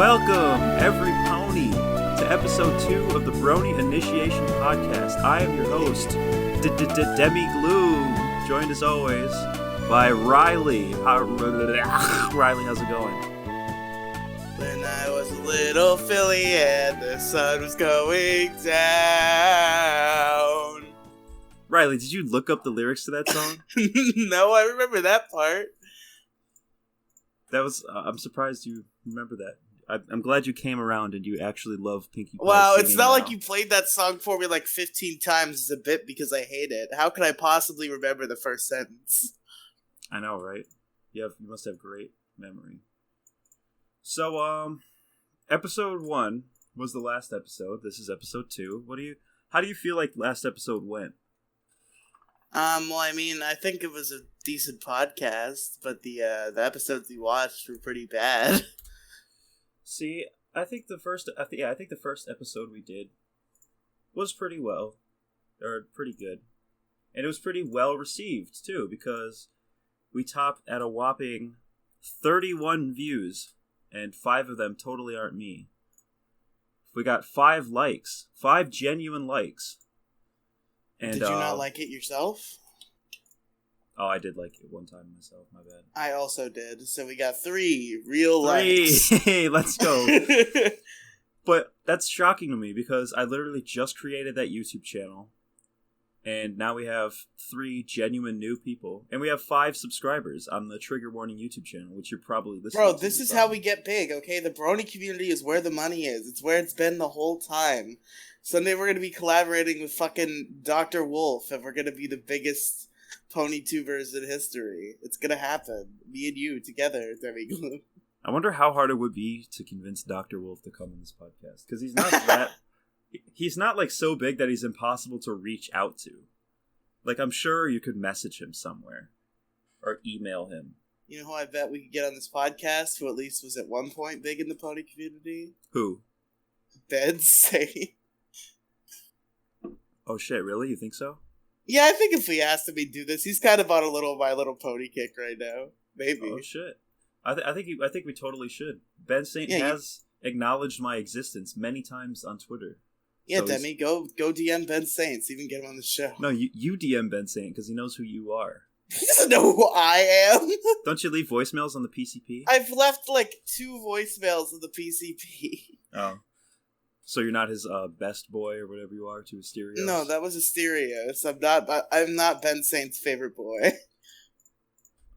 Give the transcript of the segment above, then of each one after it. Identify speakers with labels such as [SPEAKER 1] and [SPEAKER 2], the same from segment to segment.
[SPEAKER 1] Welcome, every pony, to episode 2 of the Brony Initiation Podcast. I am your host, Demi jELeeoo, joined as always by Riely. Riely, how's it going?
[SPEAKER 2] When I was a little filly and the sun was going down.
[SPEAKER 1] Riely, did you look up the lyrics to that song?
[SPEAKER 2] No, I remember that part.
[SPEAKER 1] That was, I'm surprised you remember that. I'm glad you came around and you actually love Pinkie Pie.
[SPEAKER 2] Wow, it's not like you played that song for me like 15 times as a bit because I hate it. How could I possibly remember the first sentence?
[SPEAKER 1] I know, right? You must have great memory. So, episode 1 was the last episode. This is episode 2. How do you feel like last episode went?
[SPEAKER 2] Well, I mean, I think it was a decent podcast, but the episodes we watched were pretty bad.
[SPEAKER 1] See, I think the first episode we did was pretty good, and it was pretty well received too because we topped at a whopping 31 views, and 5 of them totally aren't me. We got 5 likes, 5 genuine likes. And,
[SPEAKER 2] did you not like it yourself?
[SPEAKER 1] Oh, I did like it one time myself, my bad.
[SPEAKER 2] I also did, so we got 3 real likes.
[SPEAKER 1] Hey, let's go. But that's shocking to me because I literally just created that YouTube channel, and now we have 3 genuine new people, and we have 5 subscribers on the Trigger Warning YouTube channel, which you're probably listening to.
[SPEAKER 2] Bro, this is how we get big, okay? The Brony community is where the money is. It's where it's been the whole time. Someday we're going to be collaborating with fucking Dr. Wolf, and we're going to be the biggest pony tubers in history. It's going to happen. Me and you together, Demi jELeeoo.
[SPEAKER 1] I wonder how hard it would be to convince Dr. Wolf to come on this podcast, because he's not like so big that he's impossible to reach out to. Like, I'm sure you could message him somewhere or email him.
[SPEAKER 2] You know who I bet we could get on this podcast, who at least was at one point big in the pony community?
[SPEAKER 1] Who?
[SPEAKER 2] Ben Saint.
[SPEAKER 1] Oh shit, really? You think so?
[SPEAKER 2] Yeah, I think if we asked him, he'd do this. He's kind of on a little My Little Pony kick right now. Maybe.
[SPEAKER 1] Oh shit! I think we totally should. Ben Saint has acknowledged my existence many times on Twitter.
[SPEAKER 2] Yeah, so Demi, go DM Ben Saint, see if we can get him on the show.
[SPEAKER 1] No, you DM Ben Saint because he knows who you are.
[SPEAKER 2] He doesn't know who I am.
[SPEAKER 1] Don't you leave voicemails on the PCP?
[SPEAKER 2] I've left like 2 voicemails on the PCP.
[SPEAKER 1] Oh. So you're not his best boy or whatever you are to Asterios?
[SPEAKER 2] No, that was Asterios. I'm not Ben Saint's favorite boy.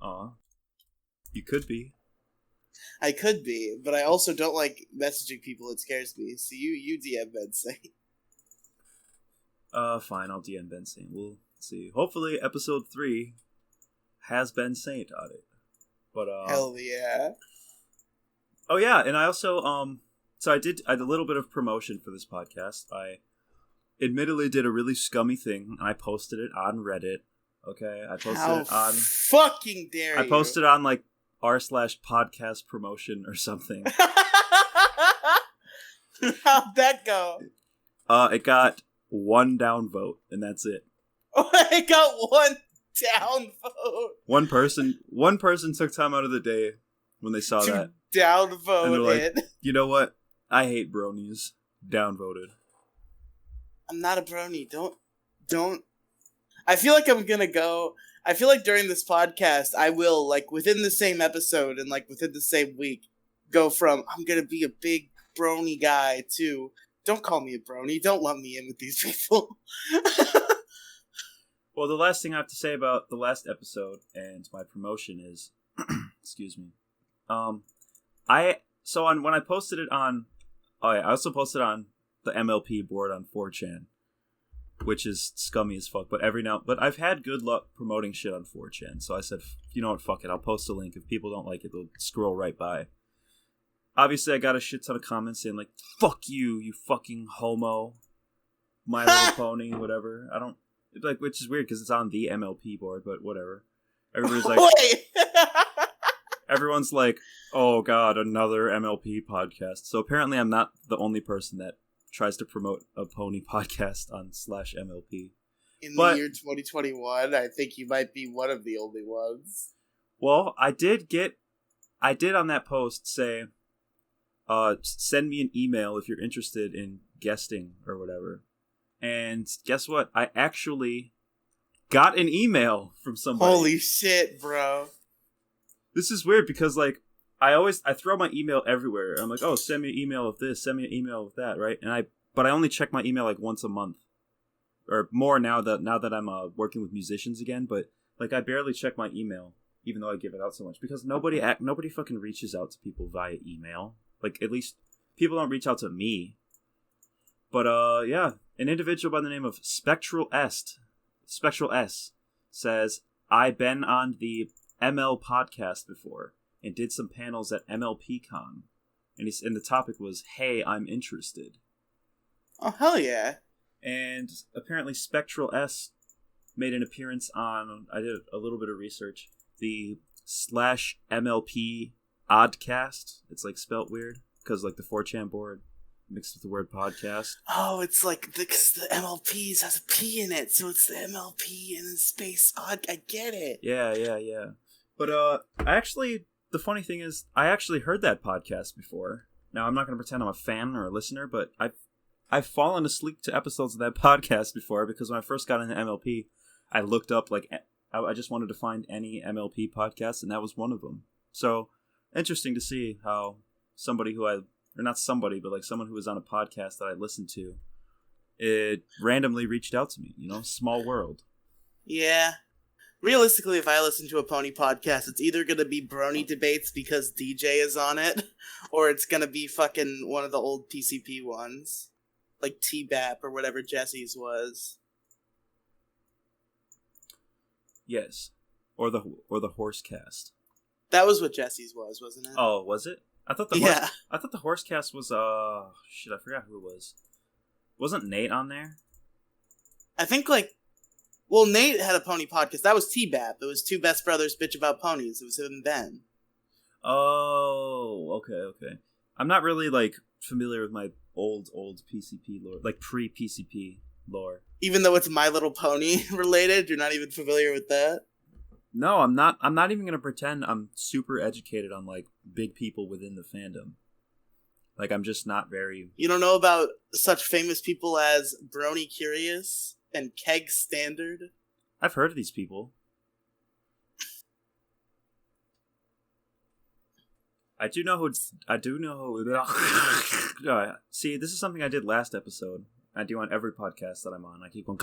[SPEAKER 1] Aw. You could be.
[SPEAKER 2] I could be, but I also don't like messaging people. It scares me. So you DM Ben Saint.
[SPEAKER 1] Fine, I'll DM Ben Saint. We'll see. Hopefully episode 3 has Ben Saint on it. But
[SPEAKER 2] hell yeah.
[SPEAKER 1] Oh yeah, and I also so I did a little bit of promotion for this podcast. I admittedly did a really scummy thing, and I posted it on Reddit. Okay, I posted it on.
[SPEAKER 2] Fucking dare you!
[SPEAKER 1] I posted it on like r/podcast promotion or something.
[SPEAKER 2] How'd that go?
[SPEAKER 1] It got 1 downvote, and that's it.
[SPEAKER 2] It got 1 downvote.
[SPEAKER 1] One person took time out of the day when they saw that.
[SPEAKER 2] Downvote
[SPEAKER 1] and they're like,
[SPEAKER 2] it.
[SPEAKER 1] You know what? I hate bronies. Downvoted.
[SPEAKER 2] I'm not a brony. Don't. I feel like I'm gonna go. I feel like during this podcast, I will, like, within the same episode and, like, within the same week, go from, I'm gonna be a big brony guy to, don't call me a brony. Don't lump me in with these people.
[SPEAKER 1] Well, the last thing I have to say about the last episode and my promotion is, excuse me, when I posted it on, I also posted on the MLP board on 4chan, which is scummy as fuck. But I've had good luck promoting shit on 4chan, so I said, you know what, fuck it, I'll post a link. If people don't like it, they'll scroll right by. Obviously, I got a shit ton of comments saying like, "Fuck you, you fucking homo, My Little Pony, whatever." I don't like, which is weird because it's on the MLP board, but whatever. Everybody's like. Everyone's like, oh god, another MLP podcast. So apparently I'm not the only person that tries to promote a pony podcast on /MLP.
[SPEAKER 2] In the year 2021, I think you might be one of the only ones.
[SPEAKER 1] Well, I did on that post say, send me an email if you're interested in guesting or whatever. And guess what? I actually got an email from somebody.
[SPEAKER 2] Holy shit, bro.
[SPEAKER 1] This is weird because, like, I throw my email everywhere. I'm like, oh, send me an email of this, send me an email of that, right? But I only check my email like once a month, or more now that I'm working with musicians again. But like, I barely check my email, even though I give it out so much, because nobody fucking reaches out to people via email. Like, at least people don't reach out to me. But yeah, an individual by the name of Spectral S says, I've been on the ML podcast before and did some panels at MLPCon, and the topic was, hey, I'm interested.
[SPEAKER 2] Oh, hell yeah.
[SPEAKER 1] And apparently Spectral S made an appearance on, I did a little bit of research, the /MLP Oddcast. It's like spelt weird because like the 4chan board mixed with the word podcast.
[SPEAKER 2] Oh, it's like because the MLPs has a P in it, so it's the MLP and then space odd. I get it.
[SPEAKER 1] Yeah. But the funny thing is, I actually heard that podcast before. Now, I'm not going to pretend I'm a fan or a listener, but I've fallen asleep to episodes of that podcast before, because when I first got into MLP, I looked up, like, I just wanted to find any MLP podcast, and that was one of them. So, interesting to see how someone who was on a podcast that I listened to, it randomly reached out to me, small world.
[SPEAKER 2] Yeah. Realistically, if I listen to a pony podcast, it's either going to be Brony debates because DJ is on it, or it's going to be fucking one of the old PCP ones. Like T-BAP or whatever Jesse's was.
[SPEAKER 1] Yes. Or the Horsecast.
[SPEAKER 2] That was what Jesse's was, wasn't it?
[SPEAKER 1] Oh, was it? I thought the Horsecast was shit, I forgot who it was. Wasn't Nate on there?
[SPEAKER 2] I think well, Nate had a pony podcast. That was T-BAP. It was Two Best Brothers Bitch About Ponies. It was him and Ben.
[SPEAKER 1] Oh, okay. I'm not really like familiar with my old PCP lore, like pre-PCP lore.
[SPEAKER 2] Even though it's My Little Pony related, you're not even familiar with that?
[SPEAKER 1] No, I'm not even gonna pretend I'm super educated on like big people within the fandom. Like, I'm just not very...
[SPEAKER 2] You don't know about such famous people as Brony Curious and Keg Standard?
[SPEAKER 1] I've heard of these people. I do know who... See, this is something I did last episode. I do on every podcast that I'm on. I keep going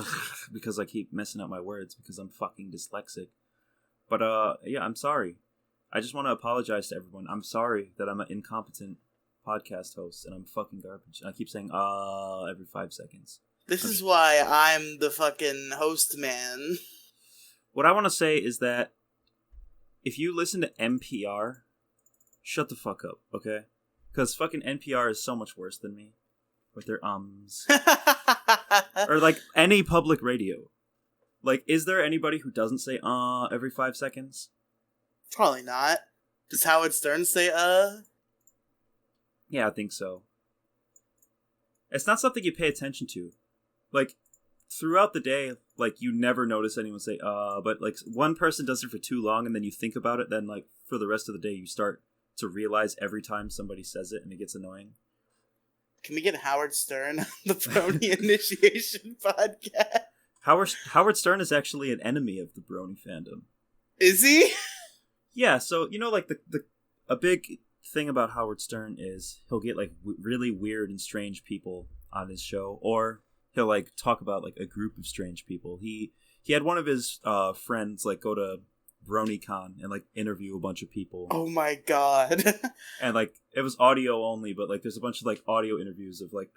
[SPEAKER 1] because I keep messing up my words because I'm fucking dyslexic. But, yeah, I'm sorry. I just want to apologize to everyone. I'm sorry that I'm an incompetent podcast host and I'm fucking garbage. And I keep saying, every 5 seconds.
[SPEAKER 2] This is why I'm the fucking host man.
[SPEAKER 1] What I want to say is that if you listen to NPR, shut the fuck up, okay? Because fucking NPR is so much worse than me. With their ums. Or like any public radio. Like, is there anybody who doesn't say every 5 seconds?
[SPEAKER 2] Probably not. Does Howard Stern say
[SPEAKER 1] Yeah, I think so. It's not something you pay attention to. Like, throughout the day, like, you never notice anyone say but like one person does it for too long and then you think about it, then like for the rest of the day you start to realize every time somebody says it and it gets annoying.
[SPEAKER 2] Can we get Howard Stern on the Brony Initiation Podcast?
[SPEAKER 1] Howard Stern is actually an enemy of the Brony fandom.
[SPEAKER 2] Is he?
[SPEAKER 1] Yeah, so, like, a big thing about Howard Stern is he'll get, like, really weird and strange people on his show, or he'll, like, talk about, like, a group of strange people. He had one of his friends, like, go to BronyCon and, like, interview a bunch of people.
[SPEAKER 2] Oh my god.
[SPEAKER 1] And, like, it was audio only, but, like, there's a bunch of, like, audio interviews of, like,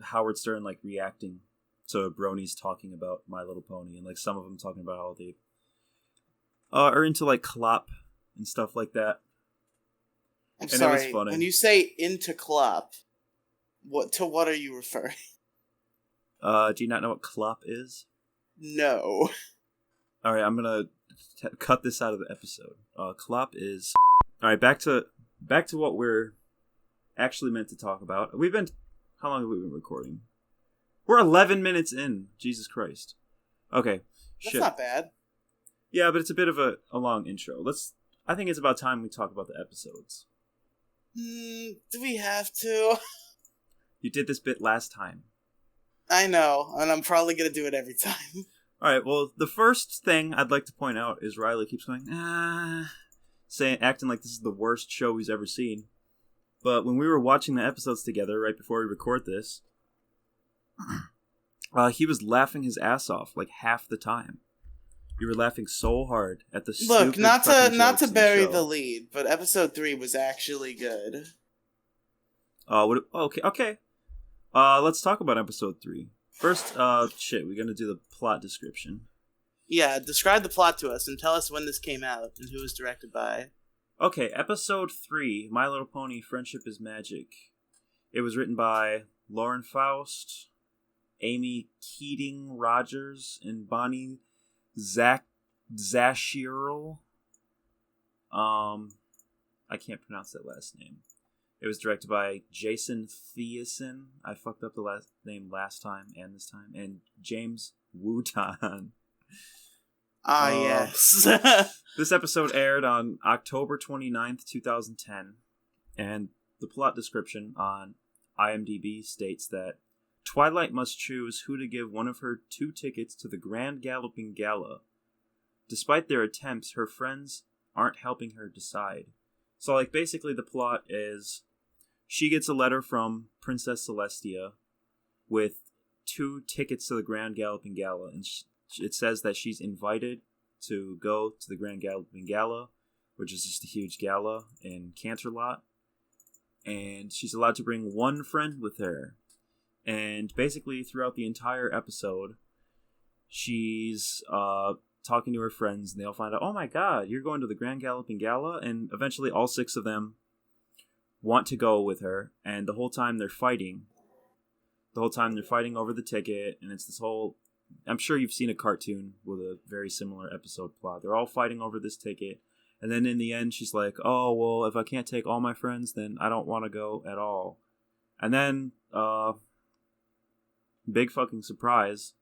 [SPEAKER 1] Howard Stern, like, reacting to Brony's talking about My Little Pony, and, like, some of them talking about how they are into, like, Clop and stuff like that.
[SPEAKER 2] I'm sorry, it was funny. When you say into Clop, what are you referring?
[SPEAKER 1] Do you not know what Clop is?
[SPEAKER 2] No.
[SPEAKER 1] Alright, I'm gonna cut this out of the episode. Clop is... Alright, back to what we're actually meant to talk about. How long have we been recording? We're 11 minutes in. Jesus Christ. Okay.
[SPEAKER 2] That's not bad.
[SPEAKER 1] Yeah, but it's a bit of a long intro. I think it's about time we talk about the episodes.
[SPEAKER 2] Do we have to?
[SPEAKER 1] You did this bit last time.
[SPEAKER 2] I know, and I'm probably going to do it every time.
[SPEAKER 1] Alright, well, the first thing I'd like to point out is Riely keeps going, acting like this is the worst show he's ever seen. But when we were watching the episodes together right before we record this, he was laughing his ass off like half the time. You were laughing so hard at the
[SPEAKER 2] Look,
[SPEAKER 1] stupid
[SPEAKER 2] not to bury
[SPEAKER 1] the
[SPEAKER 2] the lead, but episode 3 was actually good.
[SPEAKER 1] Okay. Let's talk about episode 3. First, we're gonna do the plot description.
[SPEAKER 2] Yeah, describe the plot to us and tell us when this came out and who it was directed by.
[SPEAKER 1] Okay, episode 3, My Little Pony: Friendship is Magic. It was written by Lauren Faust, Amy Keating Rogers, and Bonnie Zashirl. I can't pronounce that last name. It was directed by Jason Thiessen. I fucked up the last name last time and this time. And James Wootan.
[SPEAKER 2] Yes.
[SPEAKER 1] This episode aired on October 29th, 2010. And the plot description on IMDb states that Twilight must choose who to give one of her 2 tickets to the Grand Galloping Gala. Despite their attempts, her friends aren't helping her decide. So, basically the plot is she gets a letter from Princess Celestia with 2 tickets to the Grand Galloping Gala, and it says that she's invited to go to the Grand Galloping Gala, which is just a huge gala in Canterlot, and she's allowed to bring 1 friend with her. And basically, throughout the entire episode, she's talking to her friends, and they all find out, oh my god, you're going to the Grand Galloping Gala? And eventually all 6 of them want to go with her, and the whole time they're fighting. The whole time they're fighting over the ticket, and it's this whole... I'm sure you've seen a cartoon with a very similar episode plot. They're all fighting over this ticket, and then in the end she's like, oh, well, if I can't take all my friends, then I don't want to go at all. And then, big fucking surprise,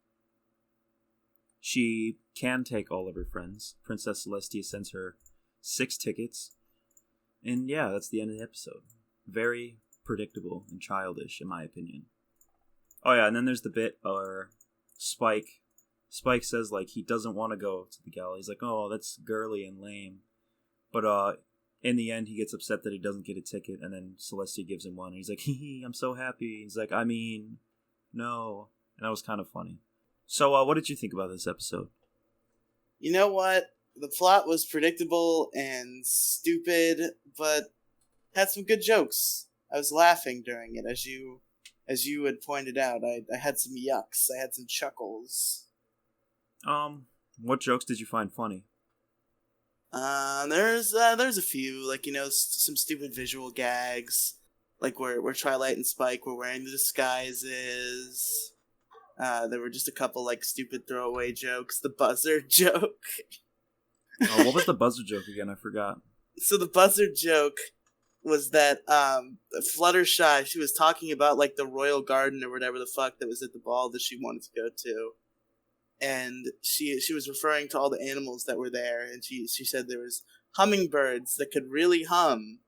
[SPEAKER 1] she can take all of her friends. Princess Celestia sends her 6 tickets. And yeah, that's the end of the episode. Very predictable and childish, in my opinion. Oh yeah, and then there's the bit where Spike says, he doesn't want to go to the gala. He's like, oh, that's girly and lame. But in the end, he gets upset that he doesn't get a ticket, and then Celestia gives him one. And he's like, hee, I'm so happy. He's like, no. And that was kind of funny. So, what did you think about this episode?
[SPEAKER 2] You know what? The plot was predictable and stupid, but had some good jokes. I was laughing during it, as you had pointed out. I had some yucks. I had some chuckles.
[SPEAKER 1] What jokes did you find funny?
[SPEAKER 2] There's a few, some stupid visual gags, where Twilight and Spike were wearing the disguises. There were just a couple, stupid throwaway jokes. The buzzard joke.
[SPEAKER 1] Oh, what was the buzzard joke again? I forgot.
[SPEAKER 2] So the buzzard joke was that Fluttershy, she was talking about, the royal garden or whatever the fuck that was at the ball that she wanted to go to. And she was referring to all the animals that were there, and she said there was hummingbirds that could really hum.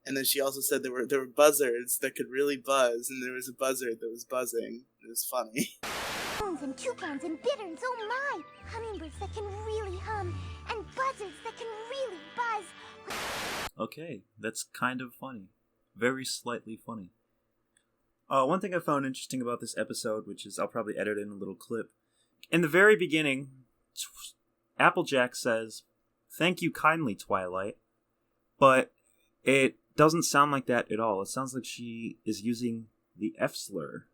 [SPEAKER 2] And then she also said there were buzzards that could really buzz, and there was a buzzard that was buzzing. It was funny.
[SPEAKER 3] And toucans and bitterns, oh my! Hummingbirds that can really hum, and buzzards that can really buzz.
[SPEAKER 1] Okay, that's kind of funny. Very slightly funny. One thing I found interesting about this episode, which is I'll probably edit in a little clip. In the very beginning, Applejack says, "Thank you kindly, Twilight," but it doesn't sound like that at all. It sounds like she is using the F slur.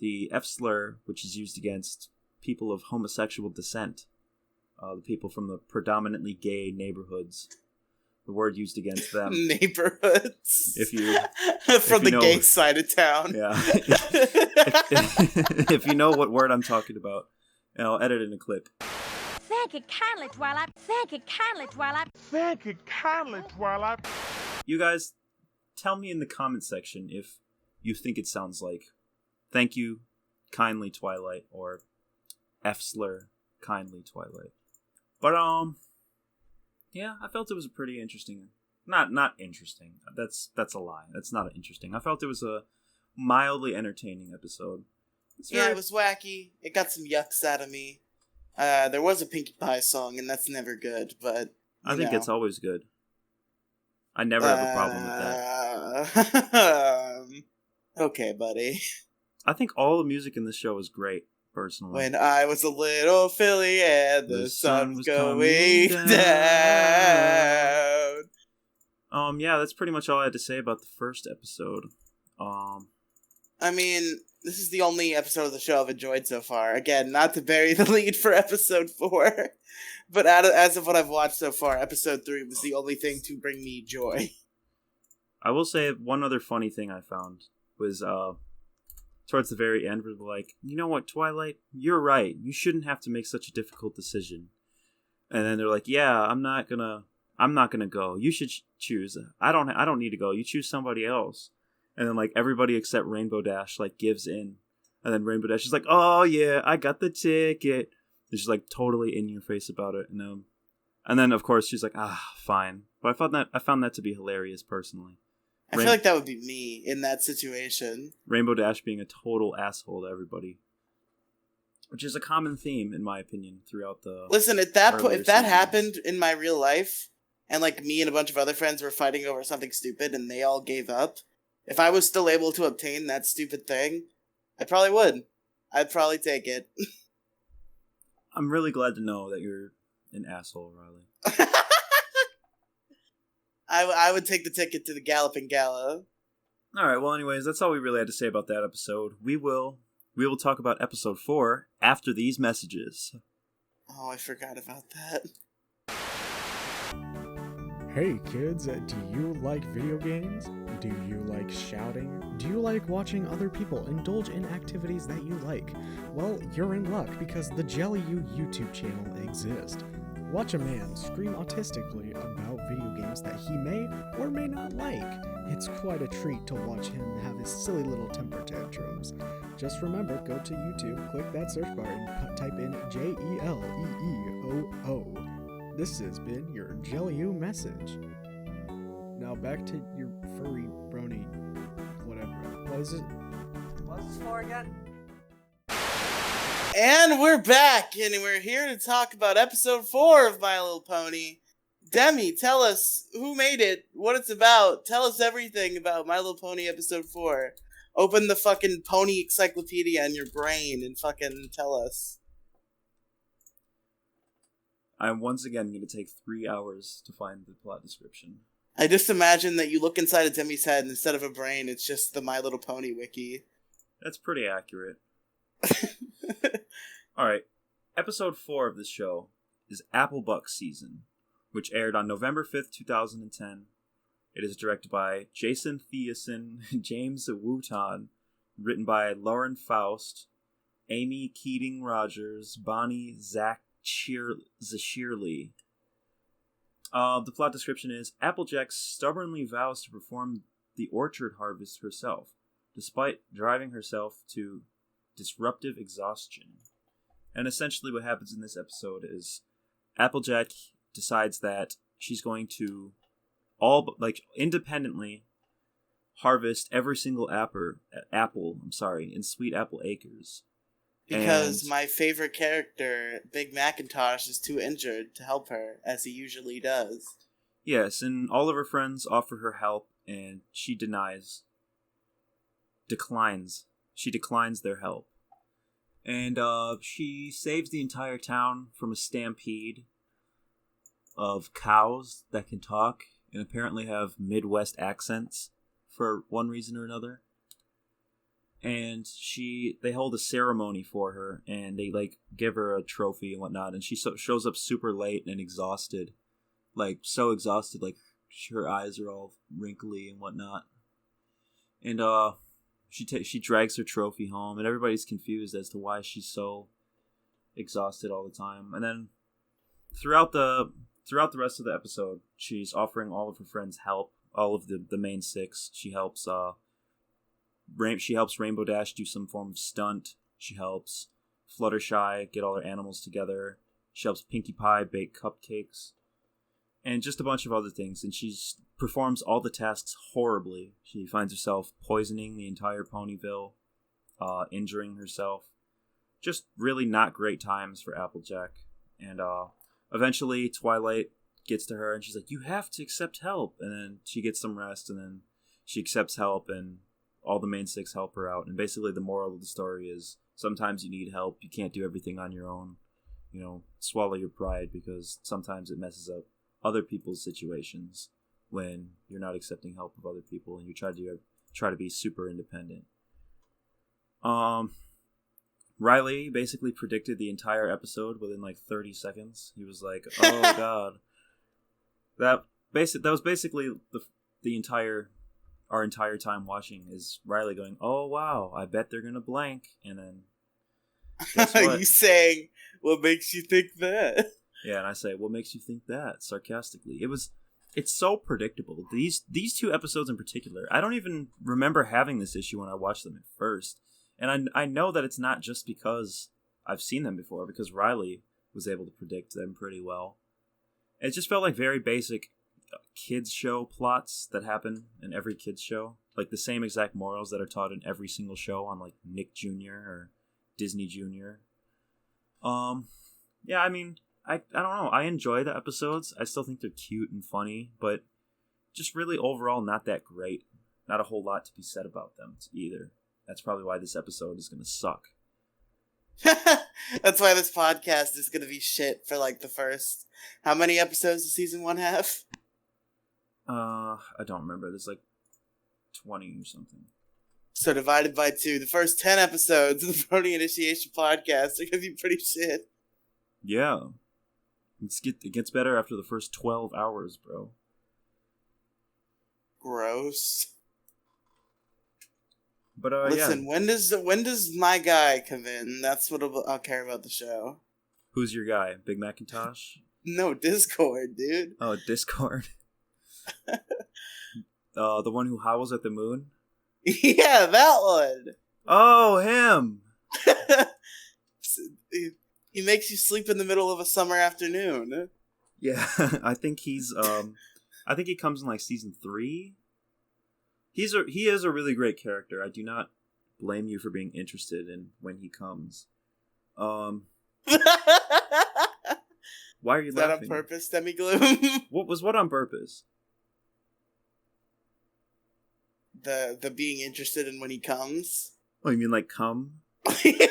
[SPEAKER 1] The F slur, which is used against people of homosexual descent. The people from the predominantly gay neighborhoods. The word used against them.
[SPEAKER 2] Neighborhoods.
[SPEAKER 1] From
[SPEAKER 2] the gay side of town.
[SPEAKER 1] Yeah. If you know what word I'm talking about, and I'll edit in a clip.
[SPEAKER 3] Thank you kindly, Twilight. Thank you kindly, Twilight.
[SPEAKER 4] Thank you kindly, Twilight.
[SPEAKER 1] You guys, tell me in the comment section if you think it sounds like "Thank you kindly, Twilight" or F slur kindly, Twilight. But yeah, I felt it was a pretty interesting Not interesting. That's a lie. That's not interesting. I felt it was a mildly entertaining episode.
[SPEAKER 2] It was wacky. It got some yucks out of me. There was a Pinkie Pie song, and that's never good, but
[SPEAKER 1] I think it's always good. I never have a problem with
[SPEAKER 2] that. Okay, buddy.
[SPEAKER 1] I think all the music in this show is great, personally.
[SPEAKER 2] When I was a little filly and the sun was going down.
[SPEAKER 1] Yeah, that's pretty much all I had to say about the first episode.
[SPEAKER 2] I mean, this is the only episode of the show I've enjoyed so far. Again, not to bury the lead for episode 4, but as of what I've watched so far, episode 3 was the only thing to bring me joy.
[SPEAKER 1] I will say one other funny thing I found was towards the very end, where they're like, you know what, Twilight, you're right. You shouldn't have to make such a difficult decision. And then they're like, yeah, I'm not gonna go. You should choose. I don't need to go. You choose somebody else. And then like everybody except Rainbow Dash like gives in. And then Rainbow Dash is like, oh yeah, I got the ticket. And she's like totally in your face about it. And then of course she's like, fine. But I found that to be hilarious personally.
[SPEAKER 2] I feel like that would be me in that situation.
[SPEAKER 1] Rainbow Dash being a total asshole to everybody. Which is a common theme, in my opinion, throughout the...
[SPEAKER 2] Listen, at that point, if that happened in my real life, and like me and a bunch of other friends were fighting over something stupid and they all gave up, if I was still able to obtain that stupid thing, I probably would. I'd probably take it.
[SPEAKER 1] I'm really glad to know that you're an asshole, Riley.
[SPEAKER 2] I would take the ticket to the Galloping Gala.
[SPEAKER 1] Alright, well anyways, that's all we really had to say about that episode. We will talk about episode 4 after these messages.
[SPEAKER 2] Oh, I forgot about that.
[SPEAKER 5] Hey kids, do you like video games? Do you like shouting? Do you like watching other people indulge in activities that you like? Well, you're in luck because the jELeeoo YouTube channel exists. Watch a man scream autistically about video games that he may or may not like. It's quite a treat to watch him have his silly little temper tantrums. Just remember, go to YouTube, click that search bar, and type in jELeeoo. This has been your jELeeoo message. Now back to your furry brony whatever. What is this for again?
[SPEAKER 2] And we're back, and we're here to talk about episode 4 of My Little Pony. Demi, tell us who made it, what it's about. Tell us everything about My Little Pony episode 4. Open the fucking pony encyclopedia in your brain and fucking tell us.
[SPEAKER 1] I'm once again going to take 3 hours to find the plot description.
[SPEAKER 2] I just imagine that you look inside of Demi's head, and instead of a brain, it's just the My Little Pony wiki.
[SPEAKER 1] That's pretty accurate. Alright, episode 4 of this show is Applebuck Season, which aired on November 5th, 2010. It is directed by Jason Thiessen, James Wooton, written by Lauren Faust, Amy Keating-Rogers, Bonnie Zashirley. The plot description is, Applejack stubbornly vows to perform the orchard harvest herself, despite driving herself to disruptive exhaustion. And essentially what happens in this episode is Applejack decides that she's going to independently harvest every single apple in Sweet Apple Acres.
[SPEAKER 2] Because my favorite character, Big Macintosh, is too injured to help her, as he usually does.
[SPEAKER 1] Yes, and all of her friends offer her help, and she declines. She declines their help. And she saves the entire town from a stampede of cows that can talk and apparently have Midwest accents for one reason or another. And they hold a ceremony for her, and they give her a trophy and whatnot, and she shows up super late and exhausted. So exhausted, her eyes are all wrinkly and whatnot. And she drags her trophy home, and everybody's confused as to why she's so exhausted all the time. And then throughout the rest of the episode, she's offering all of her friends help, all of the main 6. She helps Rainbow Dash do some form of stunt. She helps Fluttershy get all her animals together. She helps Pinkie Pie bake cupcakes. And just a bunch of other things. And she's performs all the tasks horribly. She finds herself poisoning the entire Ponyville, injuring herself. Just really not great times for Applejack. And eventually Twilight gets to her and she's like, you have to accept help. And then she gets some rest and then she accepts help and all the main six help her out. And basically the moral of the story is sometimes you need help. You can't do everything on your own. You know, swallow your pride because sometimes it messes up other people's situations when you're not accepting help of other people and you try to be super independent. Riley basically predicted the entire episode within like 30 seconds. He was like, "Oh God." That was basically our entire time watching is Riley going, "Oh wow, I bet they're gonna blank," and then guess what?
[SPEAKER 2] You saying, "What makes you think that?"
[SPEAKER 1] Yeah, and I say, "What makes you think that?" sarcastically. It's so predictable. These two episodes in particular, I don't even remember having this issue when I watched them at first, and I know that it's not just because I've seen them before, because Riley was able to predict them pretty well. It just felt like very basic kids show plots that happen in every kids show, like the same exact morals that are taught in every single show on like Nick Jr. or Disney Jr. Yeah, I mean, I don't know. I enjoy the episodes. I still think they're cute and funny, but just really overall not that great. Not a whole lot to be said about them either. That's probably why this episode is going to suck.
[SPEAKER 2] That's why this podcast is going to be shit for like the first... How many episodes does season 1 have?
[SPEAKER 1] I don't remember. There's like 20 or something.
[SPEAKER 2] So divided by 2, the first 10 episodes of the Brony Initiation Podcast are going to be pretty shit.
[SPEAKER 1] Yeah. It gets better after the first 12 hours, bro.
[SPEAKER 2] Gross.
[SPEAKER 1] But
[SPEAKER 2] listen,
[SPEAKER 1] yeah.
[SPEAKER 2] when does my guy come in? That's what I'll care about the show.
[SPEAKER 1] Who's your guy? Big Macintosh?
[SPEAKER 2] No, Discord, dude.
[SPEAKER 1] Oh, Discord. The one who howls at the moon?
[SPEAKER 2] Yeah, that one.
[SPEAKER 1] Oh, him.
[SPEAKER 2] He makes you sleep in the middle of a summer afternoon.
[SPEAKER 1] Yeah, I think he's I think he comes in like season 3. He is a really great character. I do not blame you for being interested in when he comes. Why are you laughing? Is that
[SPEAKER 2] on purpose, Demi-Gloom?
[SPEAKER 1] What on purpose?
[SPEAKER 2] The being interested in when he comes.
[SPEAKER 1] Oh, you mean like come?
[SPEAKER 2] Yeah.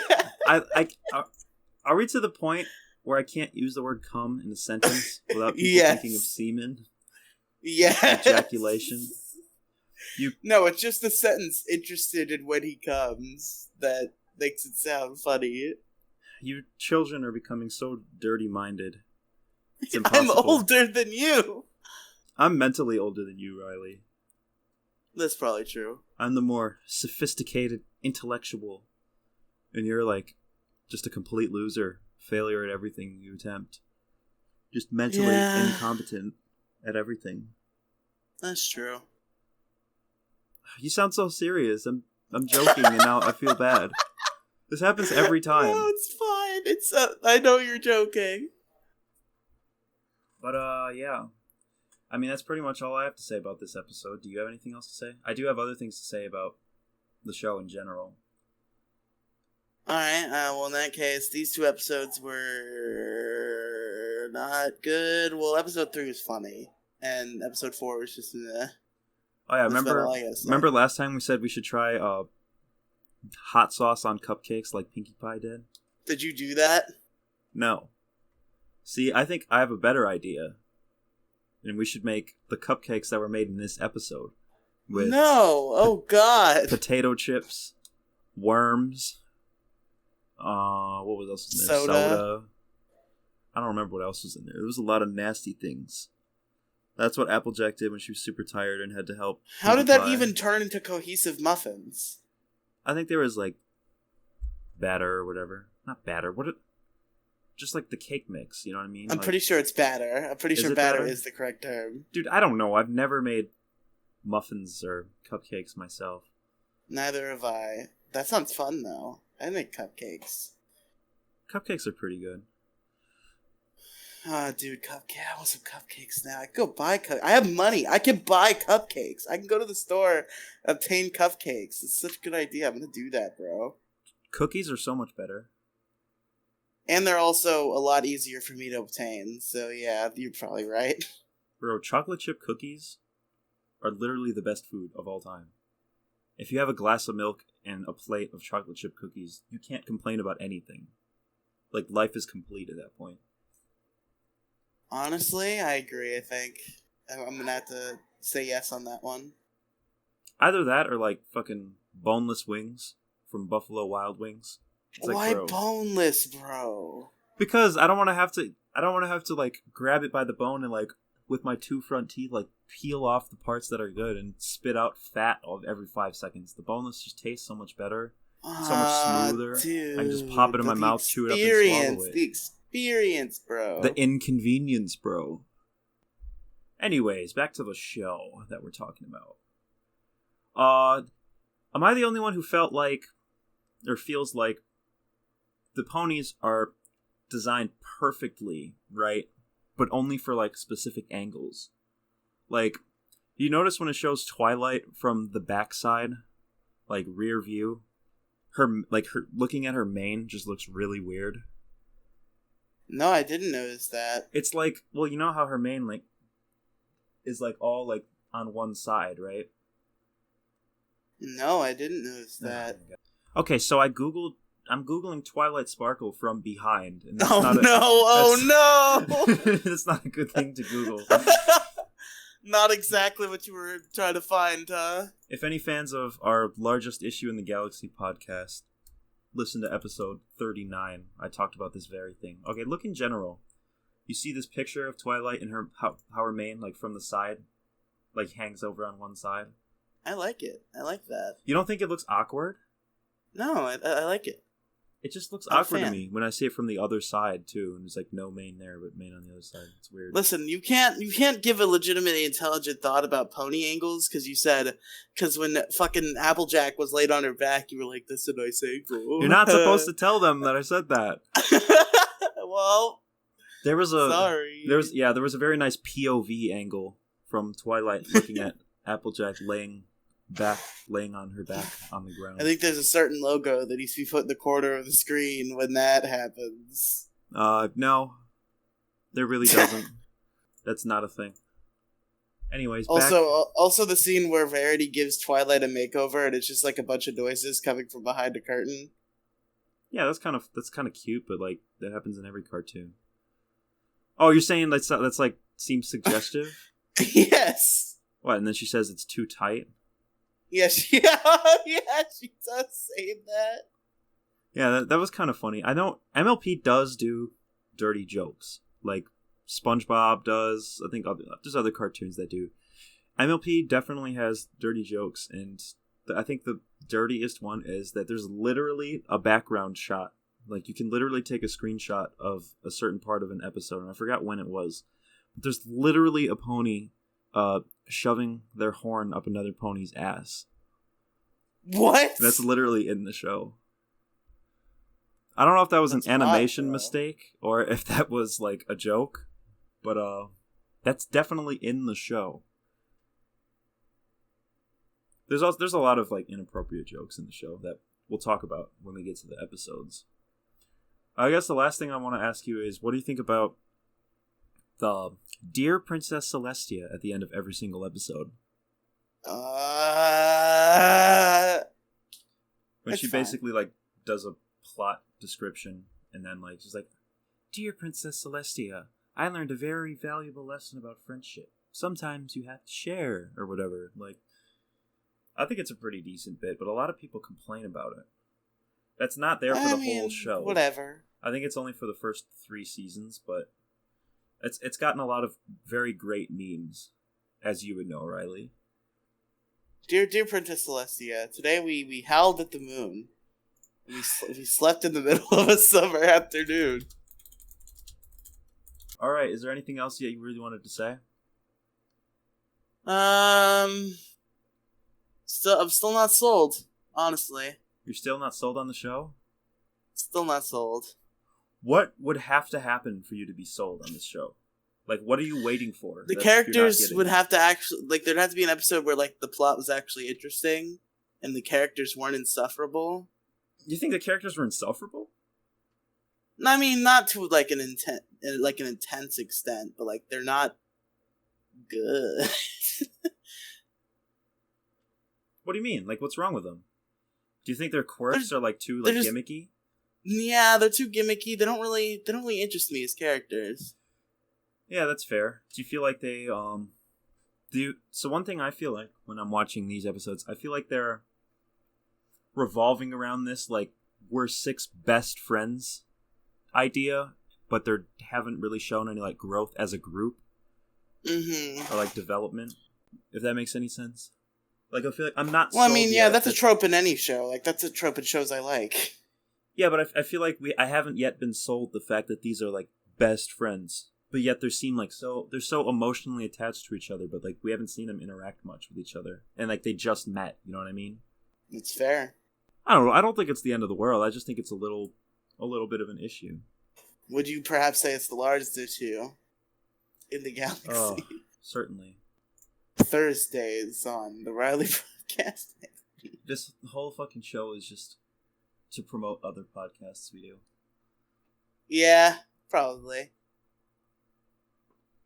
[SPEAKER 1] Are we to the point where I can't use the word come in a sentence without people thinking of semen?
[SPEAKER 2] Yeah.
[SPEAKER 1] Ejaculation.
[SPEAKER 2] No, it's just the sentence "interested in when he comes" that makes it sound funny.
[SPEAKER 1] You children are becoming so dirty-minded. It's impossible.
[SPEAKER 2] I'm older than you.
[SPEAKER 1] I'm mentally older than you, Riley.
[SPEAKER 2] That's probably true.
[SPEAKER 1] I'm the more sophisticated intellectual. And you're like just a complete loser. Failure at everything you attempt. Just mentally incompetent at everything.
[SPEAKER 2] That's true.
[SPEAKER 1] You sound so serious. I'm joking and now I feel bad. This happens every time.
[SPEAKER 2] No, it's fine. I know you're joking.
[SPEAKER 1] But yeah. I mean, that's pretty much all I have to say about this episode. Do you have anything else to say? I do have other things to say about the show in general.
[SPEAKER 2] Alright, well in that case, these 2 episodes were not good. Well, episode 3 was funny, and episode 4 was just
[SPEAKER 1] Oh yeah, remember last time we said we should try hot sauce on cupcakes like Pinkie Pie did?
[SPEAKER 2] Did you do that?
[SPEAKER 1] No. See, I think I have a better idea. And we should make the cupcakes that were made in this episode. With
[SPEAKER 2] oh god.
[SPEAKER 1] Potato chips, worms, what was else in there?
[SPEAKER 2] Soda.
[SPEAKER 1] I don't remember what else was in there. There was a lot of nasty things. That's what Applejack did when she was super tired and had to help.
[SPEAKER 2] How did that even turn into cohesive muffins?
[SPEAKER 1] I think there was like batter or whatever. Not batter. Just like the cake mix, you know what I mean?
[SPEAKER 2] I'm pretty sure it's batter. I'm pretty sure batter is the correct term.
[SPEAKER 1] Dude, I don't know. I've never made muffins or cupcakes myself.
[SPEAKER 2] Neither have I. That sounds fun, though. I make cupcakes.
[SPEAKER 1] Cupcakes are pretty good.
[SPEAKER 2] Oh, dude, I want some cupcakes now. I can go buy I have money. I can buy cupcakes. I can go to the store, obtain cupcakes. It's such a good idea. I'm gonna do that, bro.
[SPEAKER 1] Cookies are so much better.
[SPEAKER 2] And they're also a lot easier for me to obtain. So yeah, you're probably right.
[SPEAKER 1] Bro, chocolate chip cookies are literally the best food of all time. If you have a glass of milk and a plate of chocolate chip cookies, you can't complain about anything. Like, life is complete at that point.
[SPEAKER 2] Honestly, I agree, I think. I'm gonna have to say yes on that one.
[SPEAKER 1] Either that or, like, fucking boneless wings from Buffalo Wild Wings. It's like,
[SPEAKER 2] Why
[SPEAKER 1] bro,
[SPEAKER 2] boneless, bro?
[SPEAKER 1] because I don't want to have to, like, grab it by the bone and, like, with my 2 front teeth, like, peel off the parts that are good and spit out fat every 5 seconds. The boneless just tastes so much better, so much smoother.
[SPEAKER 2] Dude,
[SPEAKER 1] I can just pop it in my mouth, chew it up, and swallow it.
[SPEAKER 2] The experience, bro.
[SPEAKER 1] The inconvenience, bro. Anyways, back to the show that we're talking about. Am I the only one who felt like, or feels like, the ponies are designed perfectly, right? But only for, like, specific angles. Like, you notice when it shows Twilight from the backside, like, rear view, her looking at her mane just looks really weird.
[SPEAKER 2] No, I didn't notice that.
[SPEAKER 1] It's like, well, you know how her mane, like, is, like, all, like, on one side, right?
[SPEAKER 2] No, I didn't notice that.
[SPEAKER 1] Okay, so I'm Googling Twilight Sparkle from behind. And that's that's not a good thing to Google.
[SPEAKER 2] Not exactly what you were trying to find, huh?
[SPEAKER 1] If any fans of our Largest Issue in the Galaxy podcast, listen to episode 39. I talked about this very thing. Okay, look in general. You see this picture of Twilight and how her mane, like, from the side, like, hangs over on one side?
[SPEAKER 2] I like it. I like that.
[SPEAKER 1] You don't think it looks awkward?
[SPEAKER 2] No, I like it.
[SPEAKER 1] It just looks
[SPEAKER 2] I'm a
[SPEAKER 1] awkward to
[SPEAKER 2] fan.
[SPEAKER 1] me when I see it from the other side too, and there's like no mane there, but mane on the other side. It's weird.
[SPEAKER 2] Listen, you can't give a legitimately intelligent thought about pony angles because when fucking Applejack was laid on her back, you were like, "This is a nice angle."
[SPEAKER 1] You're not supposed to tell them that I said that.
[SPEAKER 2] Well,
[SPEAKER 1] there was
[SPEAKER 2] sorry.
[SPEAKER 1] There was a very nice POV angle from Twilight looking at Applejack laying on her back on the ground.
[SPEAKER 2] I think there's a certain logo that needs to be put in the corner of the screen when that happens.
[SPEAKER 1] No, there really doesn't. That's not a thing. Anyways,
[SPEAKER 2] also the scene where Verity gives Twilight a makeover and it's just like a bunch of noises coming from behind a curtain.
[SPEAKER 1] Yeah, that's kind of cute, but like that happens in every cartoon. Oh, you're saying that's like seems suggestive?
[SPEAKER 2] Yes.
[SPEAKER 1] What? And then she says it's too tight.
[SPEAKER 2] Yes, yeah, she does say that.
[SPEAKER 1] Yeah, that was kind of funny. I know MLP does do dirty jokes, like SpongeBob does. I think there's other cartoons that do. MLP definitely has dirty jokes, and I think the dirtiest one is that there's literally a background shot. Like, you can literally take a screenshot of a certain part of an episode, and I forgot when it was. But there's literally a pony shoving their horn up another pony's ass.
[SPEAKER 2] What?
[SPEAKER 1] That's literally in the show. I don't know if that was an animation mistake or if that was like a joke, but that's definitely in the show. There's a lot of like inappropriate jokes in the show that we'll talk about when we get to the episodes. I guess the last thing I want to ask you is, what do you think about the Dear Princess Celestia at the end of every single episode? When she basically like does a plot description and then like she's like, Dear Princess Celestia, I learned a very valuable lesson about friendship. Sometimes you have to share or whatever. Like, I think it's a pretty decent bit, but a lot of people complain about it. That's not there for the whole show.
[SPEAKER 2] Whatever.
[SPEAKER 1] I think it's only for the first 3 seasons, but it's gotten a lot of very great memes, as you would know, Riely.
[SPEAKER 2] Dear Princess Celestia, today we howled at the moon. We slept in the middle of a summer afternoon.
[SPEAKER 1] All right, is there anything else that you really wanted to say?
[SPEAKER 2] I'm still not sold, honestly.
[SPEAKER 1] You're still not sold on the show?
[SPEAKER 2] Still not sold.
[SPEAKER 1] what would have to happen for you to be sold on this show? Like, what are you waiting for?
[SPEAKER 2] The characters would have to actually, like, there'd have to be an episode where, like, the plot was actually interesting and the characters weren't insufferable.
[SPEAKER 1] You think the characters were insufferable?
[SPEAKER 2] I mean, not to, like, an intense extent, but, like, they're not good.
[SPEAKER 1] What do you mean? Like, what's wrong with them? Do you think their quirks are, like, too, like, gimmicky?
[SPEAKER 2] Yeah, they're too gimmicky. They don't really interest me as characters.
[SPEAKER 1] Yeah, that's fair. Do you feel like they, So one thing I feel like when I'm watching these episodes, I feel like they're revolving around this, like, we're 6 best friends idea, but they haven't really shown any, like, growth as a group.
[SPEAKER 2] Mm-hmm.
[SPEAKER 1] Or, like, development, if that makes any sense. Like, I feel like I'm not.
[SPEAKER 2] Well, I mean, yeah, that's a trope in any show. Like, that's a trope in shows I like.
[SPEAKER 1] Yeah, but I feel like I haven't yet been sold the fact that these are, like, best friends. But yet they're so emotionally attached to each other, but, like, we haven't seen them interact much with each other. And, like, they just met, you know what I mean?
[SPEAKER 2] It's fair.
[SPEAKER 1] I don't know. I don't think it's the end of the world. I just think it's a little bit of an issue.
[SPEAKER 2] Would you perhaps say it's the largest issue in the galaxy?
[SPEAKER 1] Oh, certainly.
[SPEAKER 2] Thursdays on the Riely Podcast.
[SPEAKER 1] This whole fucking show is just to promote other podcasts we do.
[SPEAKER 2] Yeah, probably.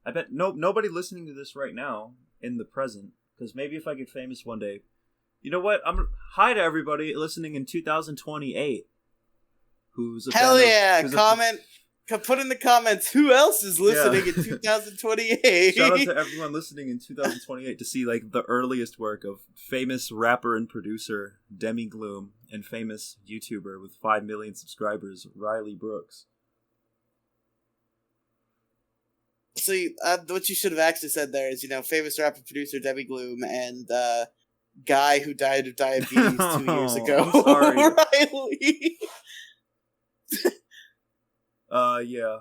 [SPEAKER 1] I bet nobody listening to this right now in the present, because maybe if I get famous one day, you know what? Hi to everybody listening in 2028. Who's a
[SPEAKER 2] hell
[SPEAKER 1] fan
[SPEAKER 2] yeah!
[SPEAKER 1] of,
[SPEAKER 2] Comment. Put in the comments who else is listening in 2028.
[SPEAKER 1] Shout out to everyone listening in 2028 to see, like, the earliest work of famous rapper and producer Demi Gloom and famous YouTuber with 5 million subscribers Riely Brooks.
[SPEAKER 2] See, what you should have actually said there is, famous rapper producer Demi Gloom and guy who died of diabetes 2 years ago.
[SPEAKER 1] I'm sorry.
[SPEAKER 2] Riely.
[SPEAKER 1] Yeah.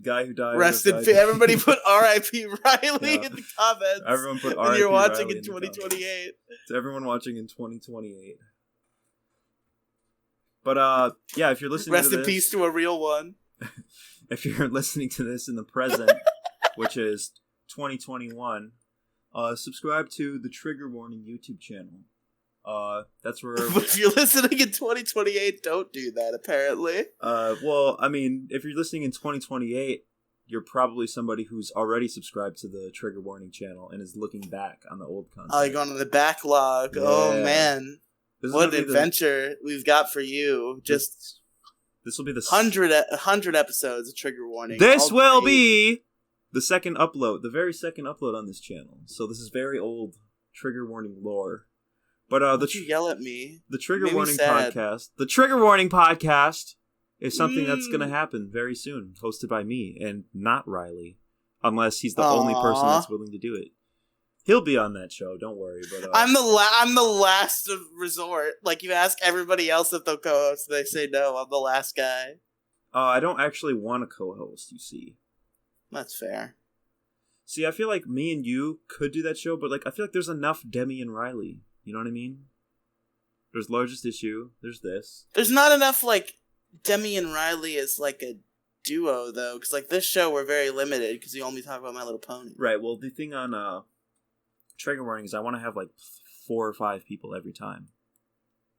[SPEAKER 1] Guy who died.
[SPEAKER 2] Rest in peace. Everybody put R.I.P. Riely in the comments.
[SPEAKER 1] Everyone put R.I.P.
[SPEAKER 2] When you're watching
[SPEAKER 1] Riely
[SPEAKER 2] in 2028.
[SPEAKER 1] To everyone watching in 2028. But, yeah, if you're listening
[SPEAKER 2] Rest
[SPEAKER 1] to
[SPEAKER 2] in
[SPEAKER 1] this...
[SPEAKER 2] peace to a real one.
[SPEAKER 1] If you're listening to this in the present, which is 2021, subscribe to the Trigger Warning YouTube channel. That's where...
[SPEAKER 2] But if you're listening in 2028, don't do that, apparently.
[SPEAKER 1] Well, I mean, if you're listening in 2028, you're probably somebody who's already subscribed to the Trigger Warning channel and is looking back on the old content.
[SPEAKER 2] Oh, you're going to the backlog. Yeah. Oh, man. What an adventure we've got for you. Just...
[SPEAKER 1] This will be the...
[SPEAKER 2] 100 episodes of Trigger Warning.
[SPEAKER 1] This will be the second upload. The very second upload on this channel. So this is very old Trigger Warning lore. But
[SPEAKER 2] you yell at me.
[SPEAKER 1] The Trigger Warning Podcast. The Trigger Warning Podcast is something that's going to happen very soon, hosted by me and not Riely, unless he's the only person that's willing to do it. He'll be on that show. Don't worry. But
[SPEAKER 2] I'm the last of resort. Like, you ask everybody else if they'll co-host, they say no. I'm the last guy.
[SPEAKER 1] I don't actually want to co-host. You see,
[SPEAKER 2] that's fair.
[SPEAKER 1] See, I feel like me and you could do that show, but, like, I feel like there's enough Demi and Riely. You know what I mean? There's Largest Issue. There's this.
[SPEAKER 2] There's not enough, like, Demi and Riely as, like, a duo, though. Because, like, this show, we're very limited because we only talk about My Little Pony.
[SPEAKER 1] Right. Well, the thing on Trigger Warning is I want to have, like, 4 or 5 people every time.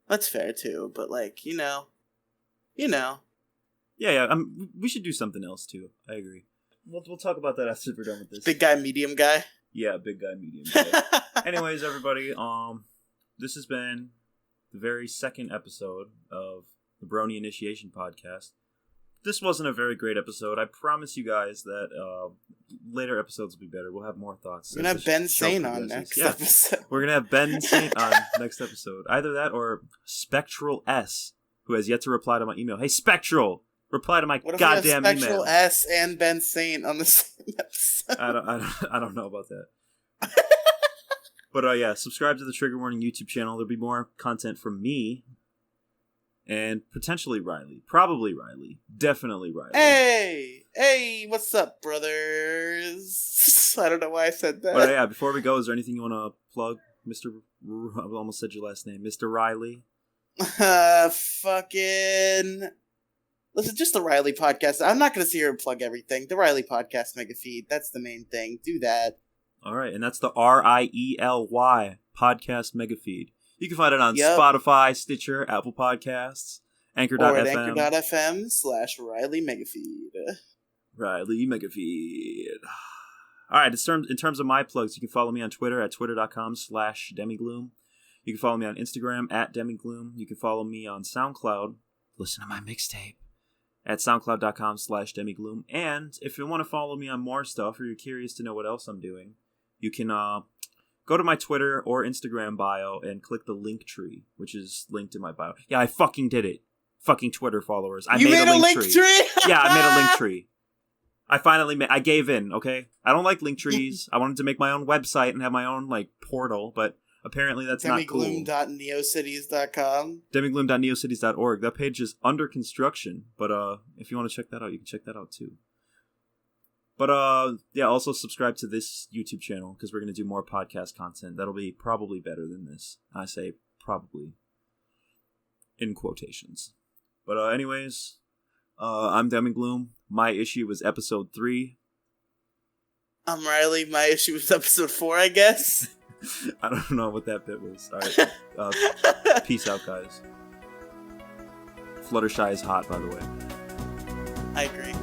[SPEAKER 2] That's fair, too. But, like, you know.
[SPEAKER 1] Yeah. We should do something else, too. I agree. We'll talk about that after we're done with this.
[SPEAKER 2] Big guy, medium guy?
[SPEAKER 1] Yeah, big guy, medium guy. Anyways, everybody, this has been the very second episode of the Brony Initiation Podcast. This wasn't a very great episode. I promise you guys that later episodes will be better. We'll have more thoughts.
[SPEAKER 2] We're going to have Ben Saint on next episode.
[SPEAKER 1] We're going to have Ben Saint on next episode. Either that or Spectral S, who has yet to reply to my email. Hey, Spectral! Reply to my goddamn email.
[SPEAKER 2] Spectral S and Ben Saint on the same episode.
[SPEAKER 1] I don't know about that. But yeah, subscribe to the Trigger Warning YouTube channel. There'll be more content from me and potentially Riely. Probably Riely. Definitely Riely.
[SPEAKER 2] Hey, what's up, brothers? I don't know why I said that.
[SPEAKER 1] But yeah, before we go, is there anything you want to plug, Mr. I almost said your last name, Mr. Riely?
[SPEAKER 2] Fucking Listen, just the Riely Podcast. I'm not going to sit here and plug everything. The Riely Podcast mega feed. That's the main thing. Do that.
[SPEAKER 1] All right, and that's the RIELY podcast mega feed. You can find it on
[SPEAKER 2] Yep.
[SPEAKER 1] Spotify, Stitcher, Apple Podcasts, Anchor.fm.
[SPEAKER 2] Or at anchor.fm/Riely megafeed.
[SPEAKER 1] Riely mega feed. All right, in terms of my plugs, you can follow me on Twitter at twitter.com/demigloom. You can follow me on Instagram at demigloom. You can follow me on SoundCloud. Listen to my mixtape at soundcloud.com/demigloom. And if you want to follow me on more stuff or you're curious to know what else I'm doing, you can go to my Twitter or Instagram bio and click the link tree, which is linked in my bio. Yeah, I fucking did it. Fucking Twitter followers. I made a link tree. Yeah, I made a link tree. I gave in, okay? I don't like link trees. I wanted to make my own website and have my own, like, portal, but apparently that's not cool.
[SPEAKER 2] Demigloom.neocities.com.
[SPEAKER 1] Demigloom.neocities.org. That page is under construction, but if you want to check that out, you can check that out too. But yeah, also subscribe to this YouTube channel because we're going to do more podcast content. That'll be probably better than this. I say probably in quotations. But anyways, I'm Demigloom. My issue was episode 3.
[SPEAKER 2] I'm Riely. My issue was episode 4, I guess.
[SPEAKER 1] I don't know what that bit was. All right. Peace out, guys. Fluttershy is hot, by the way.
[SPEAKER 2] I agree.